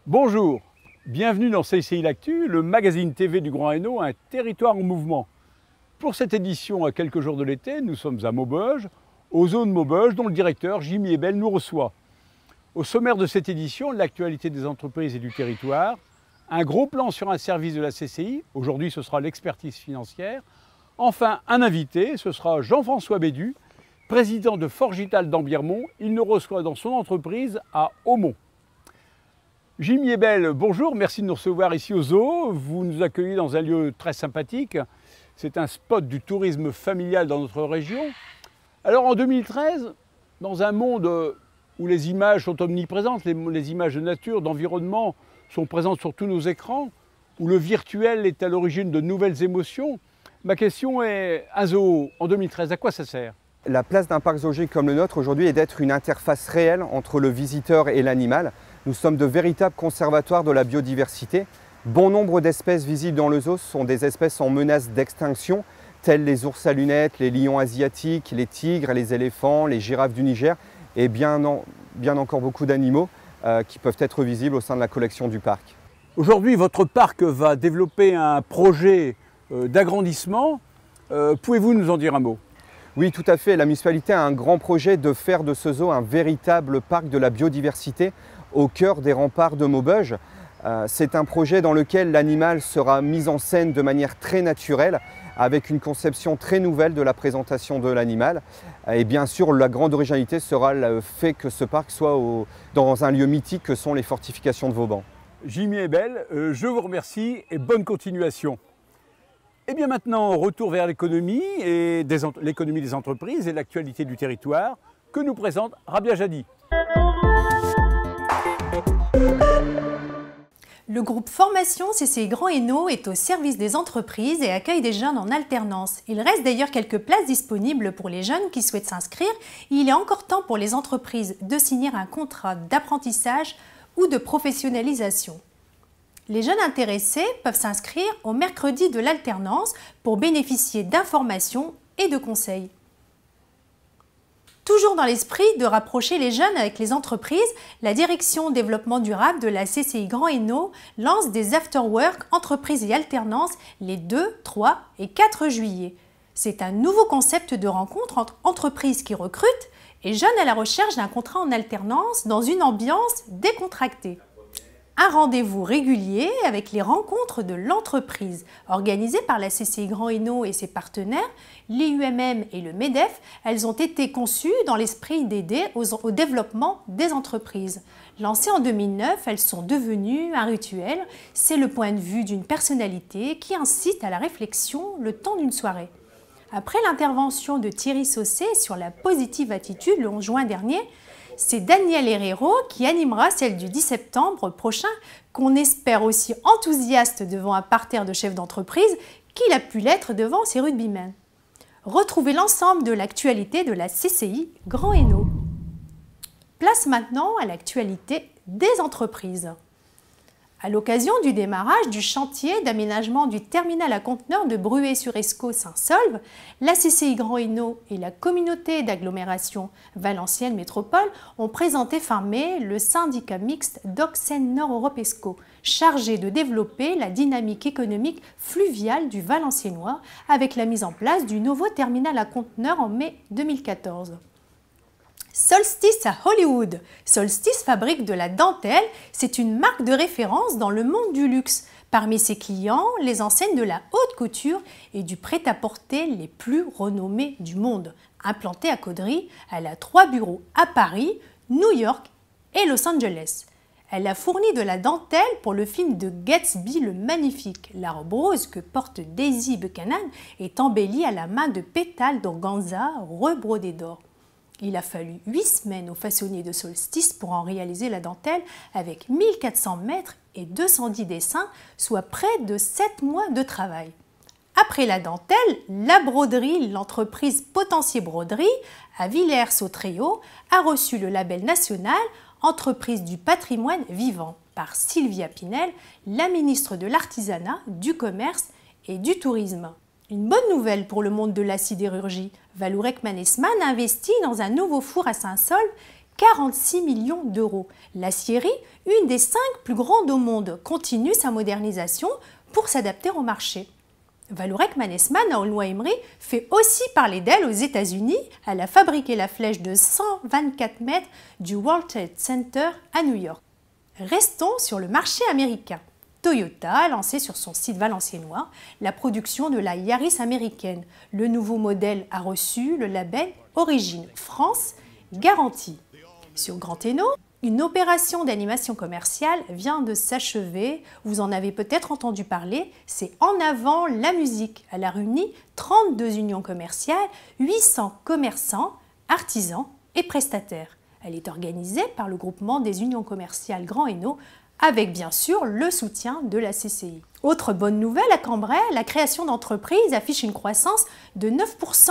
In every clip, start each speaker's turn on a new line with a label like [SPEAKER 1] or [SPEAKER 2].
[SPEAKER 1] Bonjour, bienvenue dans CCI L'Actu, le magazine TV du Grand Hainaut, un territoire en mouvement. Pour cette édition à quelques jours de l'été, nous sommes à Maubeuge, aux zones Maubeuge, dont le directeur Jimmy Ebel nous reçoit. Au sommaire de cette édition, l'actualité des entreprises et du territoire, un gros plan sur un service de la CCI, aujourd'hui ce sera l'expertise financière, enfin un invité, ce sera Jean-François Bédu, président de Forgital d'Ambiermont, il nous reçoit dans son entreprise à Haumont. Jimmy Ebel, bonjour, merci de nous recevoir ici au zoo. Vous nous accueillez dans un lieu très sympathique. C'est un spot du tourisme familial dans notre région. Alors en 2013, dans un monde où les images sont omniprésentes, les images de nature, d'environnement sont présentes sur tous nos écrans, où le virtuel est à l'origine de nouvelles émotions, ma question est, un zoo en 2013, à quoi ça sert ?
[SPEAKER 2] La place d'un parc zoologique comme le nôtre aujourd'hui est d'être une interface réelle entre le visiteur et l'animal. Nous sommes de véritables conservatoires de la biodiversité. Bon nombre d'espèces visibles dans le zoo sont des espèces en menace d'extinction, telles les ours à lunettes, les lions asiatiques, les tigres, les éléphants, les girafes du Niger et bien encore beaucoup d'animaux qui peuvent être visibles au sein de la collection du parc.
[SPEAKER 1] Aujourd'hui, votre parc va développer un projet d'agrandissement. Pouvez-vous nous en dire un mot ?
[SPEAKER 2] Oui, tout à fait. La municipalité a un grand projet de faire de ce zoo un véritable parc de la biodiversité au cœur des remparts de Maubeuge. C'est un projet dans lequel l'animal sera mis en scène de manière très naturelle, avec une conception très nouvelle de la présentation de l'animal. Et bien sûr, la grande originalité sera le fait que ce parc soit dans un lieu mythique que sont les fortifications de Vauban.
[SPEAKER 1] Jimmy Ebel, je vous remercie et bonne continuation. Et bien maintenant, retour vers l'économie des entreprises et l'actualité du territoire que nous présente Rabia Jadi.
[SPEAKER 3] Le groupe Formation CCI Grand Hainaut est au service des entreprises et accueille des jeunes en alternance. Il reste d'ailleurs quelques places disponibles pour les jeunes qui souhaitent s'inscrire. Il est encore temps pour les entreprises de signer un contrat d'apprentissage ou de professionnalisation. Les jeunes intéressés peuvent s'inscrire au mercredi de l'alternance pour bénéficier d'informations et de conseils. Toujours dans l'esprit de rapprocher les jeunes avec les entreprises, la Direction Développement Durable de la CCI Grand Hainaut lance des after-work entreprises et alternance les 2, 3 et 4 juillet. C'est un nouveau concept de rencontre entre entreprises qui recrutent et jeunes à la recherche d'un contrat en alternance dans une ambiance décontractée. Un rendez-vous régulier avec les rencontres de l'entreprise, organisées par la CCI Grand Hainaut et ses partenaires, l'IUMM et le MEDEF. Elles ont été conçues dans l'esprit d'aider au développement des entreprises. Lancées en 2009, elles sont devenues un rituel. C'est le point de vue d'une personnalité qui incite à la réflexion le temps d'une soirée. Après l'intervention de Thierry Saucé sur la positive attitude le 11 juin dernier, c'est Daniel Herrero qui animera celle du 10 septembre prochain, qu'on espère aussi enthousiaste devant un parterre de chefs d'entreprise qu'il a pu l'être devant ses rugbymen. Retrouvez l'ensemble de l'actualité de la CCI Grand Hainaut. Place maintenant à l'actualité des entreprises. À l'occasion du démarrage du chantier d'aménagement du terminal à conteneurs de Bruay-sur-Escaut-Saint-Saulve, la CCI Grand Hainaut et la communauté d'agglomération Valenciennes Métropole ont présenté fin mai le syndicat mixte Docsen Nord-Europe Escaut, chargé de développer la dynamique économique fluviale du Valenciennois avec la mise en place du nouveau terminal à conteneurs en mai 2014. Solstice à Hollywood. Solstice fabrique de la dentelle. C'est une marque de référence dans le monde du luxe. Parmi ses clients, les enseignes de la haute couture et du prêt-à-porter les plus renommés du monde. Implantée à Caudry, elle a 3 bureaux à Paris, New York et Los Angeles. Elle a fourni de la dentelle pour le film de Gatsby le Magnifique. La robe rose que porte Daisy Buchanan est embellie à la main de pétales d'organza rebrodés d'or. Il a fallu 8 semaines au façonnier de Solstice pour en réaliser la dentelle avec 1400 mètres et 210 dessins, soit près de 7 mois de travail. Après la dentelle, la broderie, l'entreprise Potentier Broderie à Villers-Sautréau a reçu le label national entreprise du patrimoine vivant, par Sylvia Pinel, la ministre de l'Artisanat, du Commerce et du Tourisme. Une bonne nouvelle pour le monde de la sidérurgie. Vallourec Mannesmann investit dans un nouveau four à Saint-Saulve, 46 millions d'euros. L'acierie, une des 5 plus grandes au monde, continue sa modernisation pour s'adapter au marché. Vallourec Mannesmann, en Loire-Emery, fait aussi parler d'elle aux États-Unis. Elle a fabriqué la flèche de 124 mètres du World Trade Center à New York. Restons sur le marché américain. Toyota a lancé sur son site valenciennois la production de la Yaris américaine. Le nouveau modèle a reçu le label Origine France Garantie. Sur Grand Hainaut, une opération d'animation commerciale vient de s'achever. Vous en avez peut-être entendu parler, c'est En avant la musique. Elle a réuni 32 unions commerciales, 800 commerçants, artisans et prestataires. Elle est organisée par le groupement des unions commerciales Grand Hainaut, avec bien sûr le soutien de la CCI. Autre bonne nouvelle à Cambrai, la création d'entreprises affiche une croissance de 9%,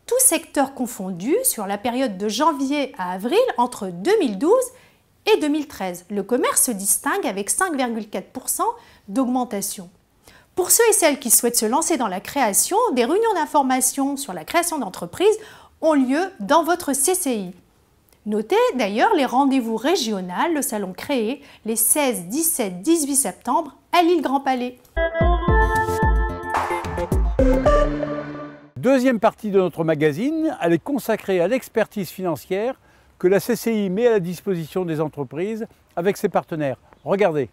[SPEAKER 3] tous secteurs confondus, sur la période de janvier à avril entre 2012 et 2013. Le commerce se distingue avec 5,4% d'augmentation. Pour ceux et celles qui souhaitent se lancer dans la création, des réunions d'information sur la création d'entreprises ont lieu dans votre CCI. Notez d'ailleurs les rendez-vous régionaux, le salon créé les 16, 17, 18 septembre à l'île Grand Palais.
[SPEAKER 1] Deuxième partie de notre magazine, elle est consacrée à l'expertise financière que la CCI met à la disposition des entreprises avec ses partenaires. Regardez.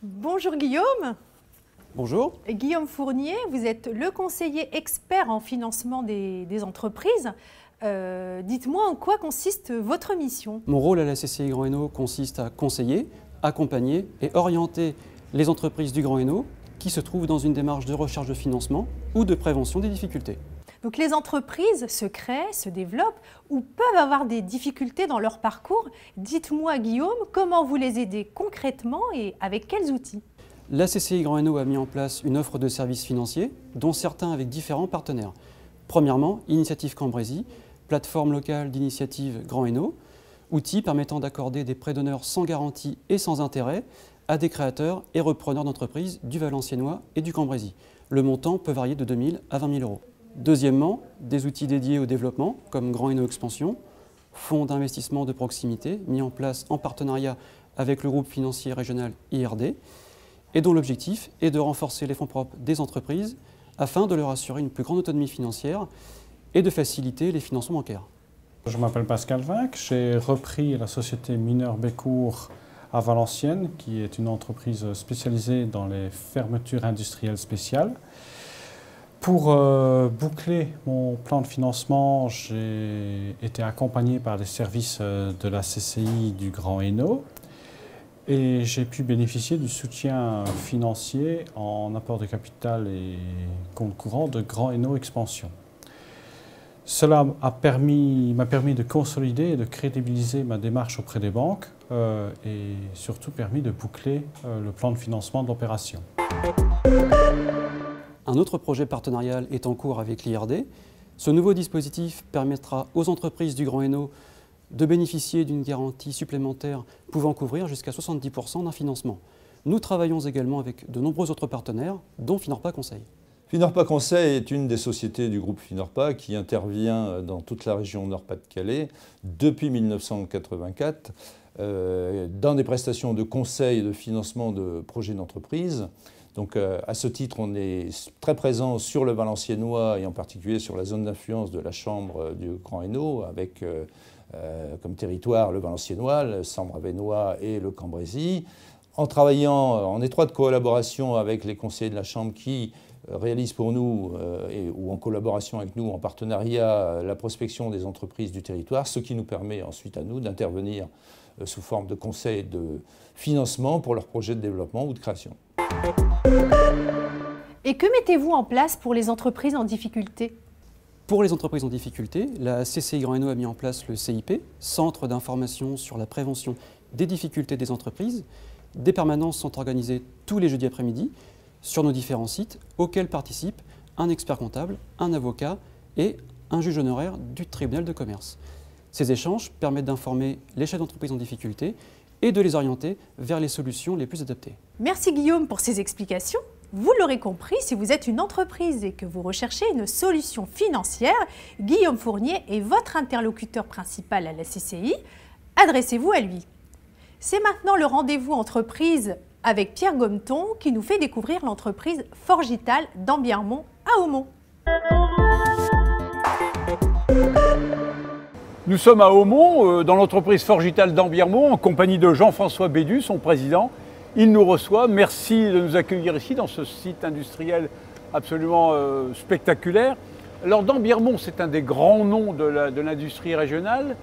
[SPEAKER 3] Bonjour Guillaume.
[SPEAKER 4] Bonjour.
[SPEAKER 3] Guillaume Fournier, vous êtes le conseiller expert en financement des entreprises. Dites-moi en quoi consiste votre mission?
[SPEAKER 4] Mon rôle à la CCI Grand Hainaut consiste à conseiller, accompagner et orienter les entreprises du Grand Hainaut qui se trouvent dans une démarche de recherche de financement ou de prévention des difficultés.
[SPEAKER 3] Donc les entreprises se créent, se développent ou peuvent avoir des difficultés dans leur parcours. Dites-moi Guillaume, comment vous les aidez concrètement et avec quels outils?
[SPEAKER 4] La CCI Grand Hainaut a mis en place une offre de services financiers, dont certains avec différents partenaires. Premièrement, Initiative Cambrésis, plateforme locale d'initiative Grand Hainaut, outil permettant d'accorder des prêts d'honneur sans garantie et sans intérêt à des créateurs et repreneurs d'entreprises du Valenciennois et du Cambrésis. Le montant peut varier de 2 000 à 20 000 euros. Deuxièmement, des outils dédiés au développement, comme Grand Hainaut Expansion, fonds d'investissement de proximité mis en place en partenariat avec le groupe financier régional IRD, et dont l'objectif est de renforcer les fonds propres des entreprises afin de leur assurer une plus grande autonomie financière et de faciliter les financements bancaires.
[SPEAKER 5] Je m'appelle Pascal Vinck, j'ai repris la société Mineur Bécourt à Valenciennes, qui est une entreprise spécialisée dans les fermetures industrielles spéciales. Pour boucler mon plan de financement, j'ai été accompagné par les services de la CCI du Grand Hainaut. Et j'ai pu bénéficier du soutien financier en apport de capital et compte courant de Grand Hainaut Expansion. Cela m'a permis de consolider et de crédibiliser ma démarche auprès des banques et surtout permis de boucler le plan de financement de l'opération.
[SPEAKER 4] Un autre projet partenarial est en cours avec l'IRD. Ce nouveau dispositif permettra aux entreprises du Grand Hainaut de bénéficier d'une garantie supplémentaire pouvant couvrir jusqu'à 70% d'un financement. Nous travaillons également avec de nombreux autres partenaires, dont Finorpa Conseil.
[SPEAKER 6] Finorpa Conseil est une des sociétés du groupe Finorpa qui intervient dans toute la région Nord-Pas-de-Calais depuis 1984 dans des prestations de conseil et de financement de projets d'entreprise. Donc à ce titre, on est très présent sur le Valenciennois et en particulier sur la zone d'influence de la Chambre du Grand Hainaut avec comme territoire le Valenciennois, le Sambre-Avesnois et le Cambrésis, en travaillant en étroite collaboration avec les conseillers de la Chambre qui réalisent pour nous, ou en collaboration avec nous, en partenariat, la prospection des entreprises du territoire, ce qui nous permet ensuite à nous d'intervenir sous forme de conseil de financement pour leurs projets de développement ou de création.
[SPEAKER 3] Et que mettez-vous en place pour les entreprises en difficulté?
[SPEAKER 4] Pour les entreprises en difficulté, la CCI Grand Hainaut a mis en place le CIP, Centre d'information sur la prévention des difficultés des entreprises. Des permanences sont organisées tous les jeudis après-midi sur nos différents sites, auxquels participent un expert comptable, un avocat et un juge honoraire du tribunal de commerce. Ces échanges permettent d'informer les chefs d'entreprise en difficulté et de les orienter vers les solutions les plus adaptées.
[SPEAKER 3] Merci Guillaume pour ces explications. Vous l'aurez compris, si vous êtes une entreprise et que vous recherchez une solution financière, Guillaume Fournier est votre interlocuteur principal à la CCI. Adressez-vous à lui. C'est maintenant le rendez-vous entreprise avec Pierre Gometon qui nous fait découvrir l'entreprise Forgital d'Ambiermont à Hautmont.
[SPEAKER 1] Nous sommes à Hautmont, dans l'entreprise Forgital d'Ambiermont, en compagnie de Jean-François Bédu, son président. Il nous reçoit. Merci de nous accueillir ici, dans ce site industriel absolument spectaculaire. Alors, d'Ambiermont, c'est un des grands noms de l'industrie régionale.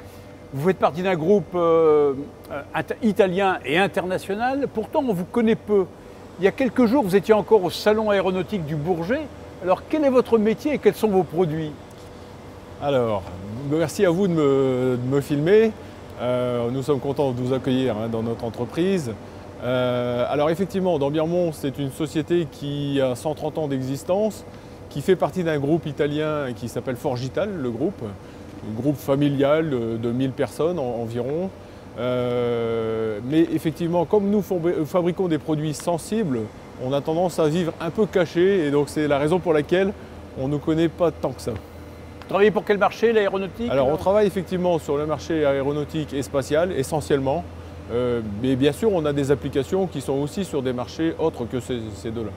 [SPEAKER 1] Vous faites partie d'un groupe italien et international. Pourtant, on vous connaît peu. Il y a quelques jours, vous étiez encore au salon aéronautique du Bourget. Alors, quel est votre métier et quels sont vos produits?
[SPEAKER 7] Alors, merci à vous de me filmer. Nous sommes contents de vous accueillir dans notre entreprise. Alors effectivement, d'Ambiermont, c'est une société qui a 130 ans d'existence, qui fait partie d'un groupe italien qui s'appelle Forgital, le groupe. Un groupe familial de 1000 personnes environ. Mais effectivement, comme nous fabriquons des produits sensibles, on a tendance à vivre un peu caché et donc c'est la raison pour laquelle on ne connaît pas tant que ça.
[SPEAKER 1] Vous travaillez pour quel marché, l'aéronautique?
[SPEAKER 7] Alors on travaille effectivement sur le marché aéronautique et spatial essentiellement. Mais bien sûr, on a des applications qui sont aussi sur des marchés autres que ces deux-là.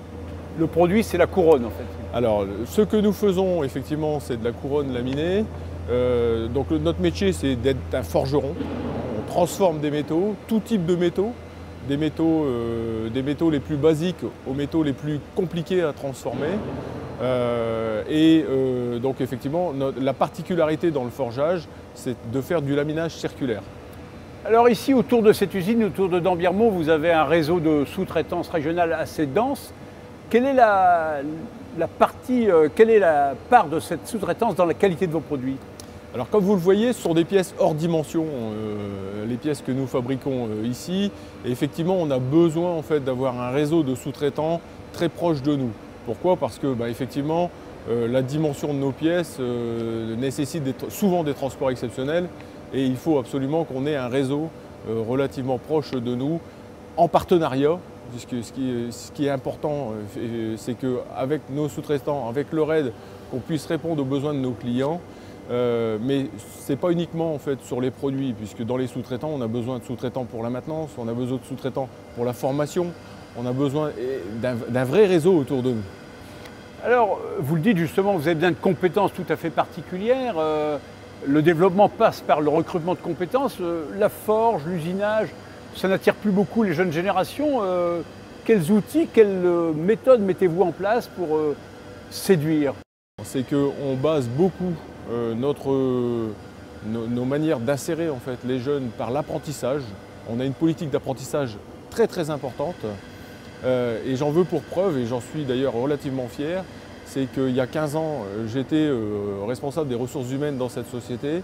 [SPEAKER 1] Le produit, c'est la couronne en fait.
[SPEAKER 7] Alors, ce que nous faisons effectivement, c'est de la couronne laminée. Donc notre métier, c'est d'être un forgeron. On transforme des métaux, tout type de métaux, des métaux les plus basiques aux métaux les plus compliqués à transformer. Donc effectivement, la particularité dans le forgeage, c'est de faire du laminage circulaire.
[SPEAKER 1] Alors ici, autour de cette usine, autour de d'Ambiermont, vous avez un réseau de sous-traitance régionale assez dense. Quelle est la part de cette sous-traitance dans la qualité de vos produits?
[SPEAKER 7] Alors comme vous le voyez, ce sont des pièces hors dimension, les pièces que nous fabriquons ici. Et effectivement, on a besoin en fait d'avoir un réseau de sous-traitants très proche de nous. Pourquoi? Parce que effectivement, la dimension de nos pièces nécessite souvent des transports exceptionnels. Et il faut absolument qu'on ait un réseau relativement proche de nous, en partenariat, puisque ce qui est important, c'est qu'avec nos sous-traitants, avec le RAID, qu'on puisse répondre aux besoins de nos clients. Mais ce n'est pas uniquement en fait, sur les produits, puisque dans les sous-traitants, on a besoin de sous-traitants pour la maintenance, on a besoin de sous-traitants pour la formation, on a besoin d'un vrai réseau autour de nous.
[SPEAKER 1] Alors, vous le dites justement, vous avez besoin de compétences tout à fait particulières. Le développement passe par le recrutement de compétences. La forge, l'usinage, ça n'attire plus beaucoup les jeunes générations. Quels outils, quelles méthodes mettez-vous en place pour séduire?
[SPEAKER 7] C'est qu'on base beaucoup nos manières d'insérer en fait, les jeunes par l'apprentissage. On a une politique d'apprentissage très très importante. Et j'en veux pour preuve, et j'en suis d'ailleurs relativement fier. C'est qu'il y a 15 ans, j'étais responsable des ressources humaines dans cette société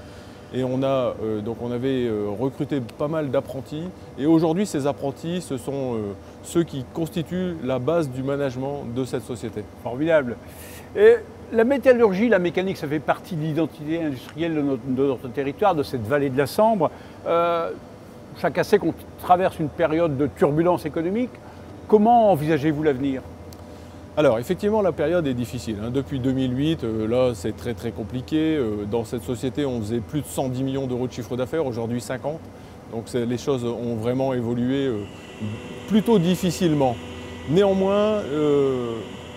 [SPEAKER 7] et on avait recruté pas mal d'apprentis. Et aujourd'hui, ces apprentis, ce sont ceux qui constituent la base du management de cette société.
[SPEAKER 1] Formidable. Et la métallurgie, la mécanique, ça fait partie de l'identité industrielle de notre territoire, de cette vallée de la Sambre. Chacun sait qu'on traverse une période de turbulence économique. Comment envisagez-vous l'avenir ?
[SPEAKER 7] Alors effectivement la période est difficile. Depuis 2008, là c'est très très compliqué. Dans cette société on faisait plus de 110 millions d'euros de chiffre d'affaires, aujourd'hui 50. Donc les choses ont vraiment évolué plutôt difficilement. Néanmoins,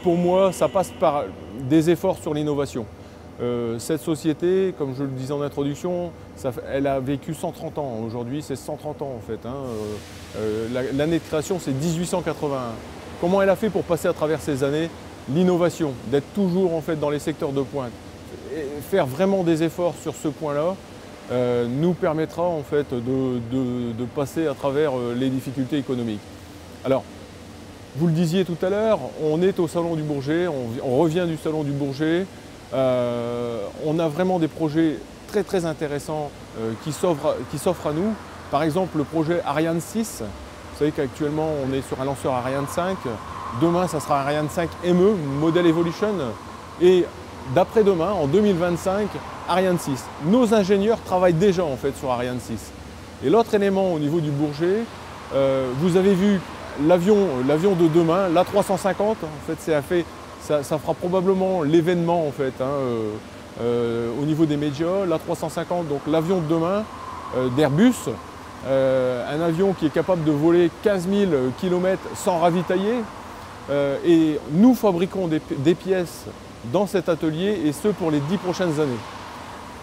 [SPEAKER 7] pour moi ça passe par des efforts sur l'innovation. Cette société, comme je le disais en introduction, elle a vécu 130 ans. Aujourd'hui c'est 130 ans en fait. L'année de création c'est 1881. Comment elle a fait pour passer à travers ces années? L'innovation, d'être toujours en fait dans les secteurs de pointe. Et faire vraiment des efforts sur ce point-là nous permettra en fait de passer à travers les difficultés économiques. Alors, vous le disiez tout à l'heure, on est au Salon du Bourget, on revient du Salon du Bourget. On a vraiment des projets très très intéressants qui s'offrent à nous. Par exemple, le projet Ariane 6. Vous savez qu'actuellement, on est sur un lanceur Ariane 5. Demain, ça sera Ariane 5 ME, Model Evolution. Et d'après-demain, en 2025, Ariane 6. Nos ingénieurs travaillent déjà en fait sur Ariane 6. Et l'autre élément au niveau du Bourget, vous avez vu l'avion de demain, l'A350, en fait, ça fera probablement l'événement en fait, au niveau des médias. L'A350, donc l'avion de demain d'Airbus, un avion qui est capable de voler 15 000 km sans ravitailler. Et nous fabriquons des pièces dans cet atelier, et ce pour les 10 prochaines années.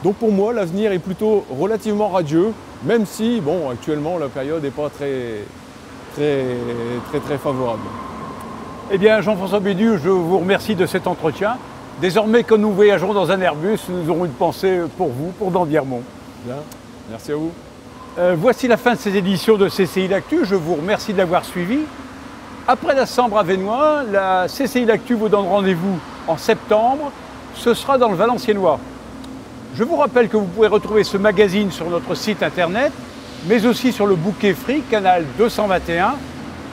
[SPEAKER 7] Donc pour moi, l'avenir est plutôt relativement radieux, même si, bon, actuellement, la période n'est pas très favorable.
[SPEAKER 1] Eh bien, Jean-François Bédu, je vous remercie de cet entretien. Désormais, quand nous voyagerons dans un Airbus, nous aurons une pensée pour vous, pour Dandiermont.
[SPEAKER 7] Bien, merci à vous.
[SPEAKER 1] Voici la fin de ces éditions de CCI L'Actu. Je vous remercie de l'avoir suivi. Après la Sambre avesnois, la CCI L'Actu vous donne rendez-vous en septembre. Ce sera dans le Valenciennois. Je vous rappelle que vous pouvez retrouver ce magazine sur notre site internet, mais aussi sur le bouquet Free, canal 221,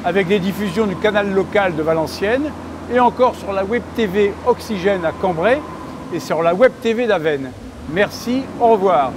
[SPEAKER 1] avec des diffusions du canal local de Valenciennes, et encore sur la Web TV Oxygène à Cambrai et sur la Web TV d'Avesnes. Merci, au revoir.